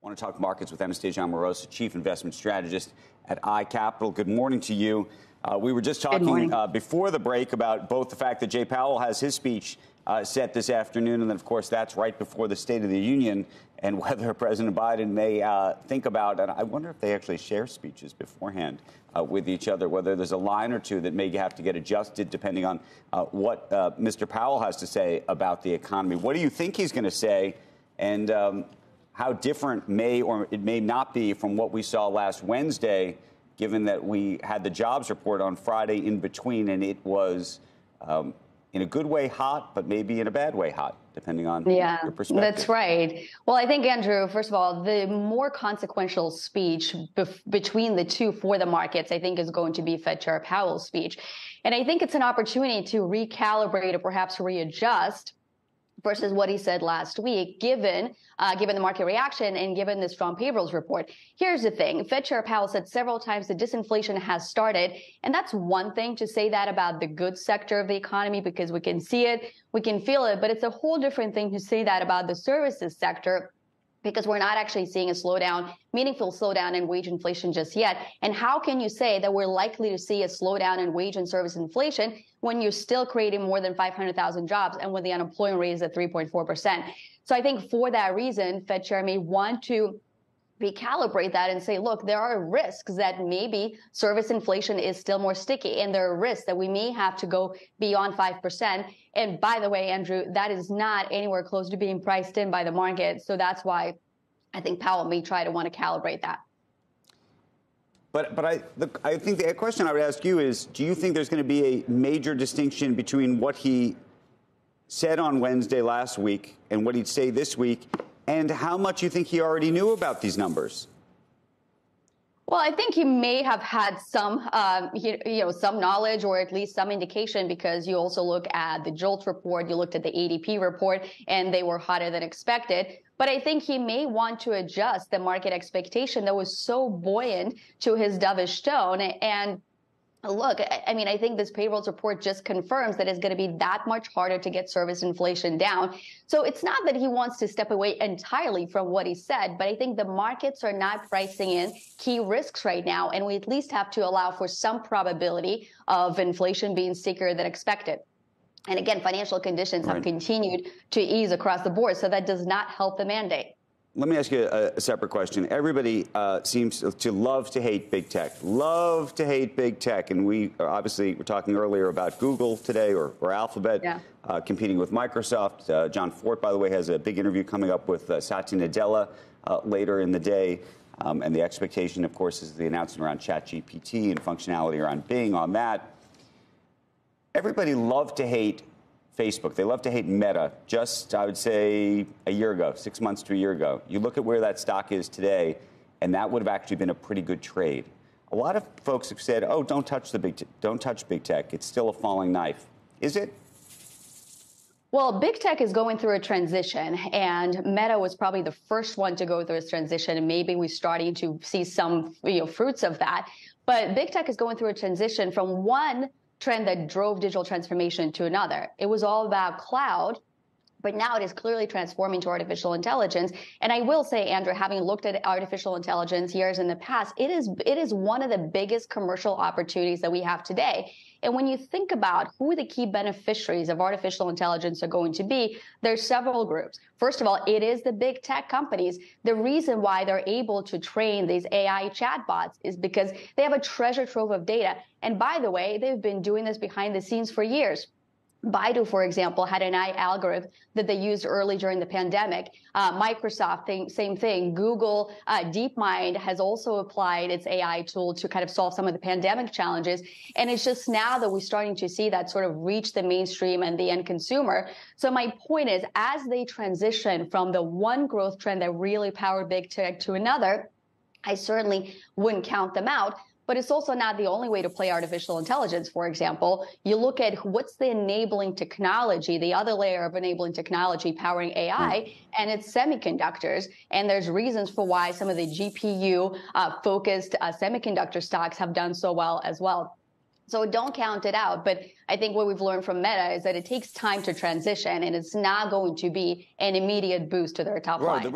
I want to talk markets with Amoroso, Chief Investment Strategist at iCapital. Good morning to you. We were just talking before the break about both the fact that Jay Powell has his speech set this afternoon, and then, of course, that's right before the State of the Union, and whether President Biden may think about, and I wonder if they actually share speeches beforehand with each other, whether there's a line or two that may have to get adjusted depending on what Mr. Powell has to say about the economy. What do you think he's going to say, and how different may or it may not be from what we saw last Wednesday, given that we had the jobs report on Friday in between, and it was in a good way hot, but maybe in a bad way hot, depending on your perspective. That's right. Well, I think, Andrew, first of all, the more consequential speech between the two for the markets, I think, is going to be Fed Chair Powell's speech. And I think it's an opportunity to recalibrate or perhaps readjust versus what he said last week, given the market reaction and given the strong payrolls report. Here's the thing. Fed Chair Powell said several times that disinflation has started. And that's one thing to say that about the goods sector of the economy, because we can see it, we can feel it. But it's a whole different thing to say that about the services sector, because we're not actually seeing a slowdown, meaningful slowdown in wage inflation just yet. And how can you say that we're likely to see a slowdown in wage and service inflation when you're still creating more than 500,000 jobs and when the unemployment rate is at 3.4%? So I think for that reason, Fed Chair may want to recalibrate that and say, look, there are risks that maybe service inflation is still more sticky, and there are risks that we may have to go beyond 5%. And by the way, Andrew, that is not anywhere close to being priced in by the market. So that's why I think Powell may try to want to calibrate that. But I think the question I would ask you is, do you think there's going to be a major distinction between what he said on Wednesday last week and what he'd say this week, and how much you think he already knew about these numbers? Well, I think he may have had some, some knowledge or at least some indication, because you also look at the JOLTS report, you looked at the ADP report, and they were hotter than expected. But I think he may want to adjust the market expectation that was so buoyant to his dovish tone. And look, I mean, I think this payrolls report just confirms that it's going to be that much harder to get service inflation down. So it's not that he wants to step away entirely from what he said, but I think the markets are not pricing in key risks right now, and we at least have to allow for some probability of inflation being stickier than expected. And again, financial conditions have continued to ease across the board, so that does not help the mandate. Let me ask you a separate question. Everybody seems to love to hate big tech, And we obviously were talking earlier about Google today, or Alphabet, competing with Microsoft. John Fort, by the way, has a big interview coming up with Satya Nadella later in the day. And the expectation, of course, is the announcement around ChatGPT and functionality around Bing on that. Everybody loved to hate Facebook. They love to hate Meta just, I would say, a year ago, 6 months to a year ago. You look at where that stock is today, and that would have actually been a pretty good trade. A lot of folks have said, oh, don't touch big tech. It's still a falling knife. Is it? Well, big tech is going through a transition, and Meta was probably the first one to go through this transition, and maybe we're starting to see some fruits of that. But big tech is going through a transition from one trend that drove digital transformation to another. It was all about cloud, but now it is clearly transforming to artificial intelligence. And I will say, Andrew, having looked at artificial intelligence years in the past, it is one of the biggest commercial opportunities that we have today. And when you think about who the key beneficiaries of artificial intelligence are going to be, there's several groups. First of all, it is the big tech companies. The reason why they're able to train these AI chatbots is because they have a treasure trove of data. And by the way, they've been doing this behind the scenes for years. Baidu, for example, had an AI algorithm that they used early during the pandemic. Microsoft, same thing. Google, DeepMind has also applied its AI tool to kind of solve some of the pandemic challenges. And it's just now that we're starting to see that sort of reach the mainstream and the end consumer. So my point is, as they transition from the one growth trend that really powered big tech to another, I certainly wouldn't count them out. But it's also not the only way to play artificial intelligence. For example, you look at what's the enabling technology, the other layer of enabling technology powering AI, and it's semiconductors. And there's reasons for why some of the GPU-focused semiconductor stocks have done so well as well. So don't count it out. But I think what we've learned from Meta is that it takes time to transition, and it's not going to be an immediate boost to their top line.